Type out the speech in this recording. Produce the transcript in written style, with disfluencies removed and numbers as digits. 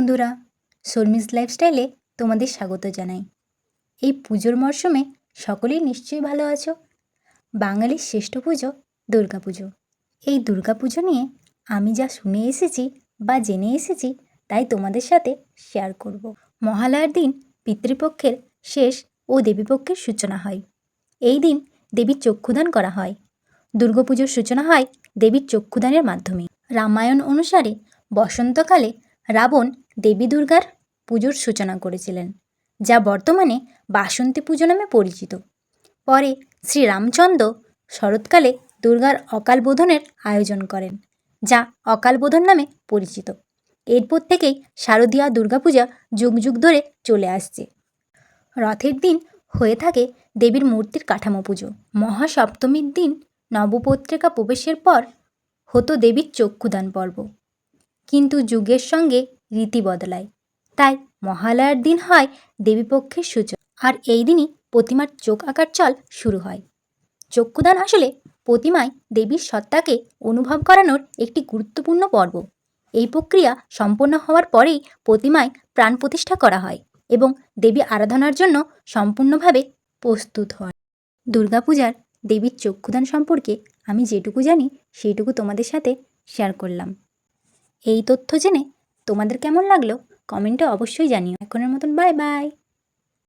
বন্ধুরা, শর্মিস লাইফস্টাইলে তোমাদের স্বাগত জানাই। এই পুজোর মরশুমে সকলেই নিশ্চয়ই ভালো আছো। বাঙালির শ্রেষ্ঠ পুজো দুর্গাপুজো। এই দুর্গাপুজো নিয়ে আমি যা শুনে এসেছি বা জেনে এসেছি তাই তোমাদের সাথে শেয়ার করব। মহালয়ার দিন পিতৃপক্ষের শেষ ও দেবীপক্ষের সূচনা হয়। এই দিন দেবীর চক্ষুদান করা হয়। দুর্গাপুজোর সূচনা হয় দেবীর চক্ষুদানের মাধ্যমে। রামায়ণ অনুসারে বসন্তকালে রাবণ দেবী দুর্গার পুজোর সূচনা করেছিলেন, যা বর্তমানে বাসন্তী পুজো নামে পরিচিত। পরে শ্রীরামচন্দ্র শরৎকালে দুর্গার অকালবোধনের আয়োজন করেন, যা অকালবোধন নামে পরিচিত। এরপর থেকেই শারদীয়া দুর্গাপূজা যুগ যুগ ধরে চলে আসছে। রথের দিন হয়ে থাকে দেবীর মূর্তির কাঠামো পুজো। মহাসপ্তমীর দিন নবপত্রিকা প্রবেশের পর হতো দেবীর চক্ষুদান পর্ব, কিন্তু যুগের সঙ্গে রীতি বদলায়, তাই মহালয়ার দিন হয় দেবীপক্ষের সূচনা। আর এই দিনই প্রতিমার চোখ আঁকার চল শুরু হয়। চক্ষুদান আসলে প্রতিমায় দেবীর সত্তাকে অনুভব করানোর একটি গুরুত্বপূর্ণ পর্ব। এই প্রক্রিয়া সম্পন্ন হওয়ার পরেই প্রতিমায় প্রাণ প্রতিষ্ঠা করা হয় এবং দেবী আরাধনার জন্য সম্পূর্ণভাবে প্রস্তুত হয়। দুর্গাপূজার দেবীর চক্ষুদান সম্পর্কে আমি যেটুকু জানি সেইটুকু তোমাদের সাথে শেয়ার করলাম। এই তথ্য জেনে তোমাদের কেমন লাগলো কমেন্টে অবশ্যই জানিও। এখনের মতন বাই বাই।